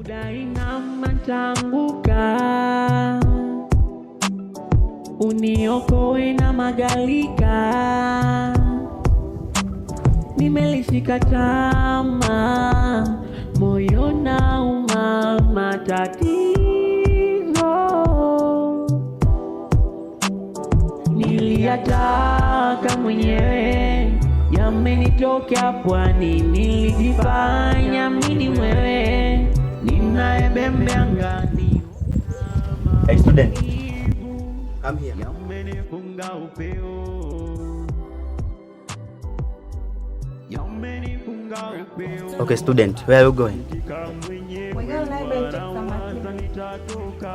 Udainama tanguka, uniokoe na magalika. Nimelishika tama, moyo na matatizo. Niliyataka mwenyewe, yamenitokea pwani. Nilijifanya mimi mwewe, ninaebembe angani. Hey student, come here. Yamenifunga upeo, yamenifunga upeo. Okay student, where are you going? We're going library to come back.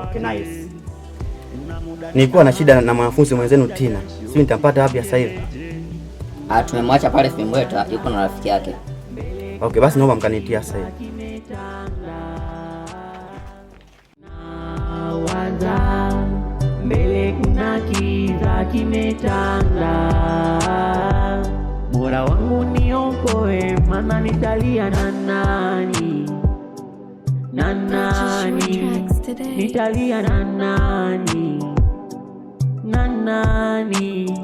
Okay, nice. Nilikuwa na shida na mwanafunzi mwenzenu Tina. Sio nitampata wapi sasa hivi? Tumemwacha pale Fimbweta, yuko na rafiki yake. Okay, basi naomba mkanitia sasa hivi. Mbele kuna kiza kimetanda, Mola wangu niokoe, maana nitalia na nani? Na nani? Nitalia na nani? Na nani?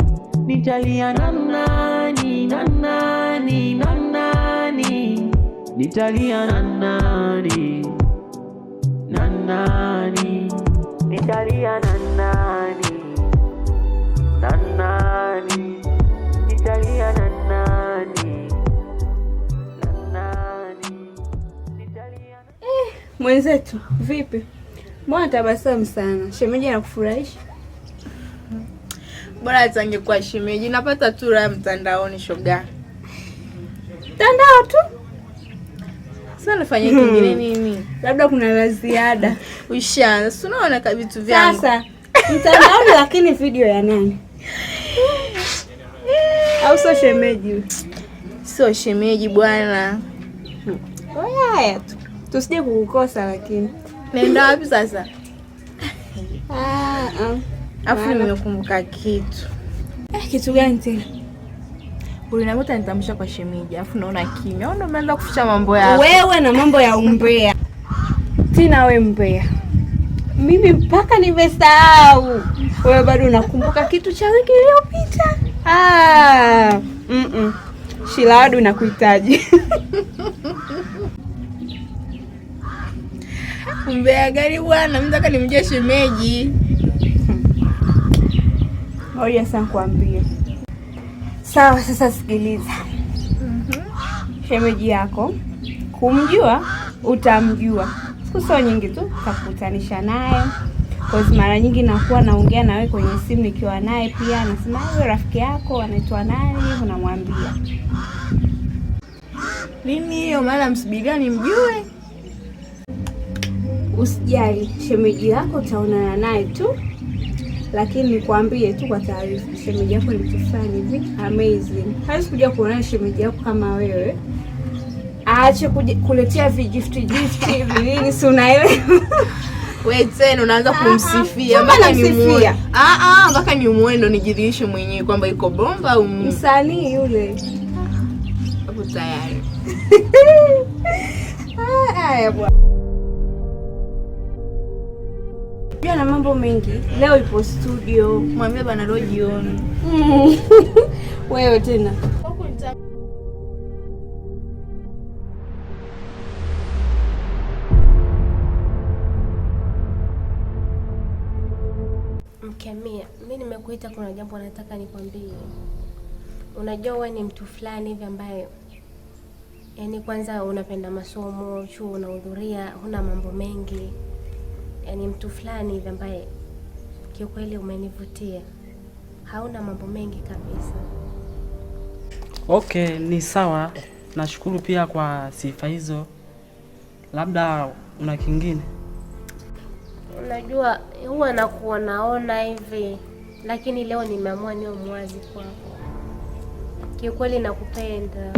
Nitalia na nani? Na nani? Na nani? Nitalia na nani? Na nani? Nitalia na nani? Na nani? Nitalia na nani? Na nani? Nitalia na... Mwenzetu, vipi? Mbona tabasamu sana? Shemeji anakufurahisha? Bora atangekuwa shemeji, napata tu raha mtandaoni shoga. Mtandao tu? Sasa nafanya kingine nini? Labda kuna la ziada. Ushaanza, si unaona vitu vyangu. Sasa, mtandaoni lakini video ya nani? Au sio shemeji? Sio shemeji bwana. Haya tu. Tusije kukukosa lakini. Naenda wapi sasa? Afu nimekumbuka kitu. Kitu gani tena? Uliniambia nitamsha kwa shemeji, afu naona kimya. Au ndo umeanza kuficha mambo yako? Wewe na mambo ya umbea. Tina wewe mbea. Mimi mpaka nimesahau. Wewe bado unakumbuka kitu cha wiki iliyopita? Shilawadu nakuhitaji. Mbea gani bwana? Mimi nataka nimjue shemeji. Ngoja sasa nikwambie. Sawa, sasa sikiliza. Shemeji yako kumjua utamjua. Siku sio nyingi tu utakutanisha naye. Kwa sababu mara nyingi nakuwa naongea na wewe kwenye simu nikiwa naye pia anasema wewe rafiki yako anaitwa nani, unamwambia. Nini hiyo maana msubiria nimjue? Usijali, shemeji yako utaonana naye tu. Lakini nikwambie tu kwa taarifa, shemeji yako alitufanya hivi amazing. Hawezi kuja kuona shemeji yako kama wewe. Aache kuletea gift hivi nini, si unaelewa? Wewe tena unaanza kumsifia mpaka nimuone. Mpaka nimuone ndo nijidhihirishe mwenyewe kwamba iko bomba au msanii yule. Hapo tayari. Haya bwana. Na mambo mengi. Leo ipo studio. Mwambie bana leo jioni. Wewe tena. Mkemia, mimi nimekuita kuna jambo nataka nikwambie. Unajua wewe ni mtu fulani hivi ambaye yani kwanza unapenda masomo, chuo unahudhuria, huna mambo mengi. Yani mtu fulani hivi ambaye kiukweli umenivutia. Hauna mambo mengi kabisa. Okay, ni sawa. Nashukuru pia kwa sifa hizo. Labda una kingine? Unajua huwa nakuwa naona hivi, lakini leo nimeamua niwe mwazi kwako. Kiukweli nakupenda.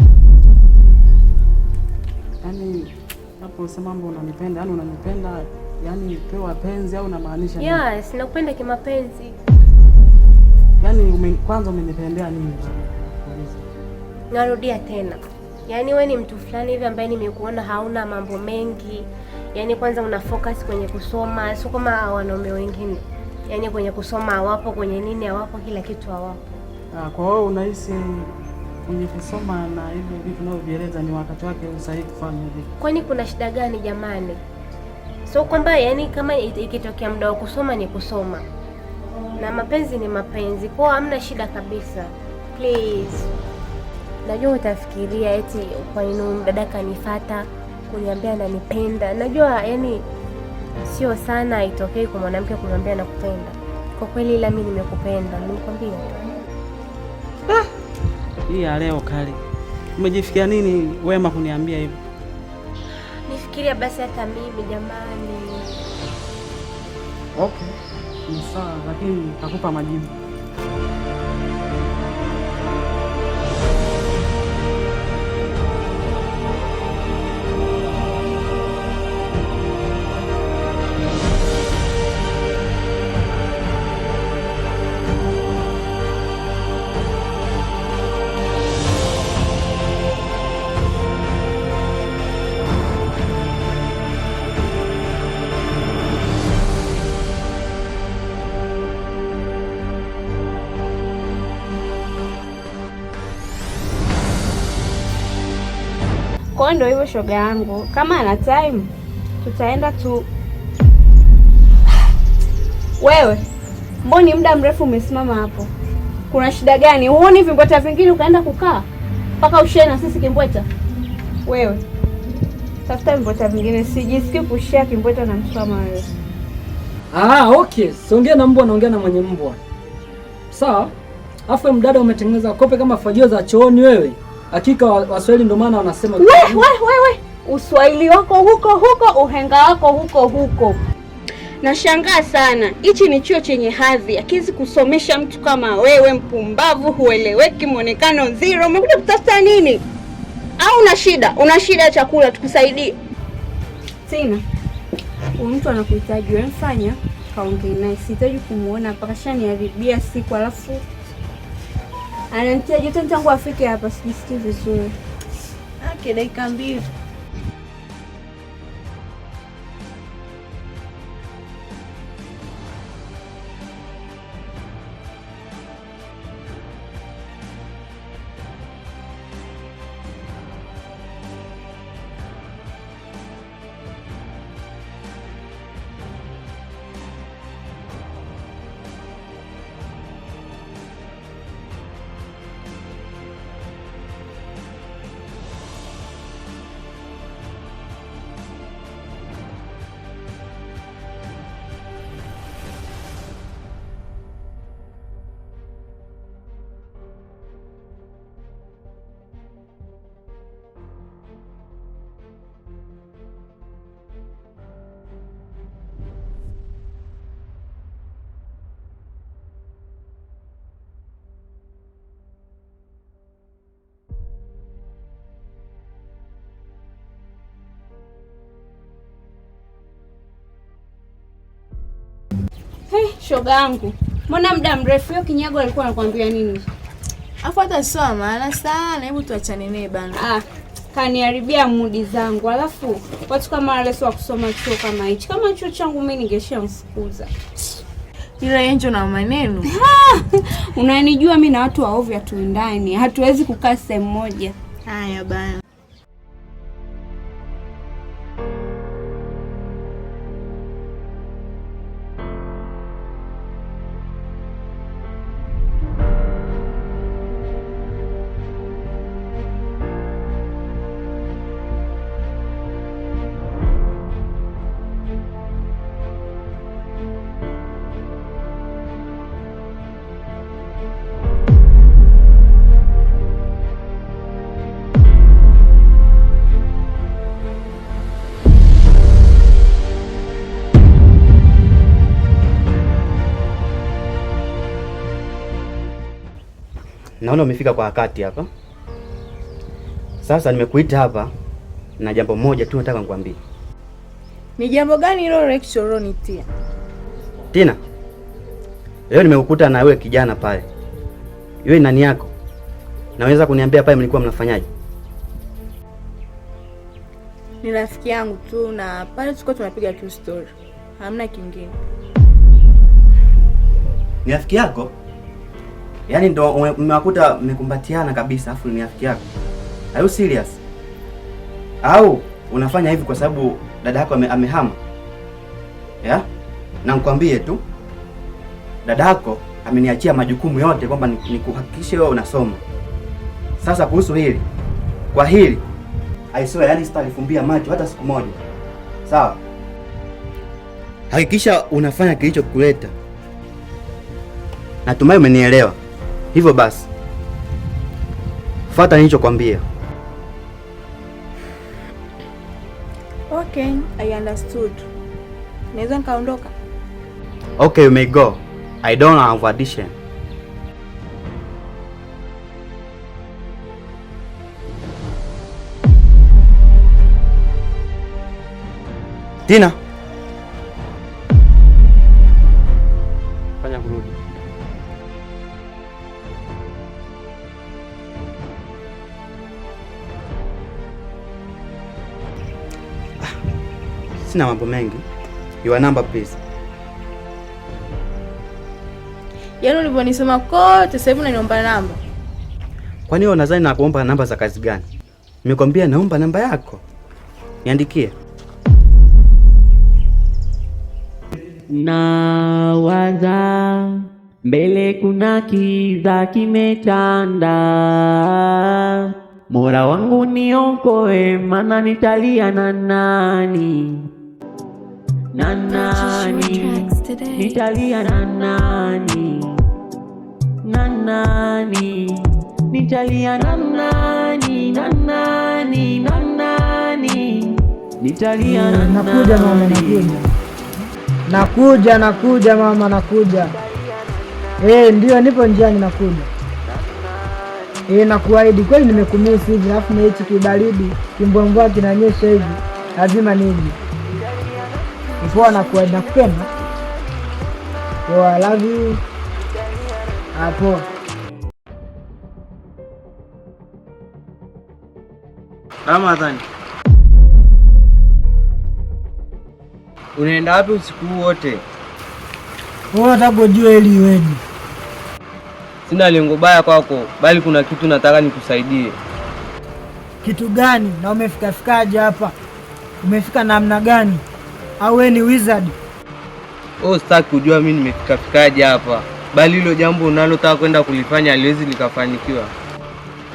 Yaani hapo usema mambo unanipenda, yaani unanipenda, yaani pewa penzi au unamaanisha nini? Yes, nakupenda kimapenzi. Yaani kwanza umenipendea nini? Narudia tena. Yaani wewe ni mtu fulani hivi ambaye nimekuona hauna mambo mengi. Yaani kwanza una focus kwenye kusoma, sio kama wanaume wengine. Yaani kwenye kusoma hawapo, kwenye nini hawapo, kila kitu hawapo. Kwa hiyo unahisi kwenye kusoma na hivyo vitu unavyovieleza ni wakati wake sahihi kufanya hivi? Kwani kuna shida gani jamani? So kwamba yaani kama ikitokea muda wa kusoma ni kusoma. Na mapenzi ni mapenzi. Kwa hamna shida kabisa. Please. Najua utafikiria eti kwa nini dada kanifuata kuniambia ananipenda. Najua yani sio sana itokee kwa mwanamke kuniambia nakupenda. Kwa kweli ila mimi nimekupenda, nilikwambia tu. Hii ya leo kali. Umejifikia nini Wema kuniambia hivyo? Nifikiria basi hata mimi jamani. Okay. Ni sawa, lakini nitakupa majibu. Kwa ndio hivyo shoga yangu, kama ana time tutaenda tu. Wewe mboni muda mrefu umesimama hapo, kuna shida gani? Huoni vimbweta vingine ukaenda kukaa mpaka ushare na sisi kimbweta? Wewe tafuta vimbweta vingine, sijisikii kushare kimbweta na mtu kama wewe. Okay, siongea na mbwa, naongea na mwenye mbwa. Sawa? Afu mdada umetengeneza kope kama fajio za chooni wewe. Hakika Waswahili ndio maana wanasema wewe Uswahili wako huko, uhenga wako huko. Nashangaa sana. Hichi ni chuo chenye hadhi, akizi kusomesha mtu kama wewe mpumbavu, hueleweki, muonekano zero. Umekuja kutafuta nini? Au una shida ya chakula tukusaidie? Tina, mtu anakuhitaji, wewe mfanya kaongee naye. Sihitaji kumuona hapa, kashaniharibia siku, alafu ananitia joto tangu afike hapa, sijisikii vizuri. Dakika 2. Shoga yangu, mbona muda mrefu? Hiyo kinyago alikuwa anakuambia nini? Afu hata sio maana sana, hebu tuachane naye bana. Kaniharibia mudi zangu. Alafu watu kama wale sio kusoma chuo kama hichi. Kama chuo changu mimi ningeshamfukuza. Ila Angel na maneno. Unanijua mimi na watu waovya tuendani. Hatuwezi kukaa sehemu moja. Haya bana. Naona umefika kwa wakati hapa. Sasa nimekuita hapa na jambo moja tu nataka nikwambie. Ni jambo gani hilo lecture Tia? Tina, leo nimekukuta na wewe kijana pale. Yeye nani yako? Naweza kuniambia pale mlikuwa mnafanyaje? Ni rafiki yangu tu na pale tulikuwa tunapiga tu story. Hamna kingine. Ni rafiki yako? Yaani ndo mmewakuta mmekumbatiana kabisa afu ni rafiki yako? Are you serious? Au unafanya hivi kwa sababu dada yako amehama? Yeah? Na nikwambie tu dada yako ameniachia majukumu yote kwamba nikuhakikishe wewe unasoma. Sasa kuhusu hili, kwa hili I swear, yani sitalifumbia macho hata siku moja. Sawa? Hakikisha unafanya kilichokuleta. Natumai umenielewa. Hivyo basi, fuata nilichokwambia. Okay, I understood. Naweza nikaondoka? Okay, you may go. I don't have addition. Tina. Fanya kurudi. Sina mambo mengi. Your number please. Yaani ulivyonisema kote sasa hivi unaniomba namba. Kwani wewe unadhani nakuomba namba za kazi gani? Nimekwambia naomba namba yako. Niandikie. Nawaza mbele kuna kiza kimetanda, Mola wangu niokoe, maana nitalia na nani? Na nani? Nitalia na nani? Na nani? Nitalia na nani? Na nani? Na nani? Nitalia na nani? Nakuja mama, nakuja mama, nakuja. Ndio nipo njiani nakuja. Nakuahidi kweli nimekumisi hivi, alafu na hichi kibaridi kimbwembwa kinanyesha hivi, lazima niji. Ipoa, nakuahidi, nakupenda. Oh, I love you. Hapo. Ramadhani, unaenda wapi usiku wote? Unataka ujue ili iweje? Sina lengo baya kwako, bali kuna kitu nataka nikusaidie. Kitu gani? Na umefikaje hapa? Umefika namna gani? Au wewe ni wizard? Sitaki kujua mimi nimefikaje hapa, bali hilo jambo unalotaka kwenda kulifanya haliwezi likafanikiwa.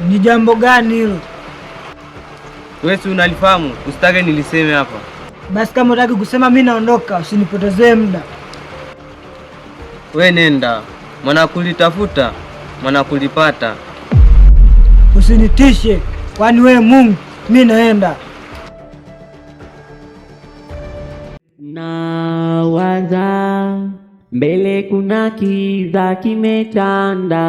Ni jambo gani hilo? Wewe si unalifahamu, usitake niliseme hapa. Basi kama unataka kusema mimi naondoka, usinipotezee muda. We nenda, mwana kulitafuta, mwana kulipata. Usinitishe, kwani we Mungu, mimi naenda. Nawaza mbele kuna kiza kimetanda,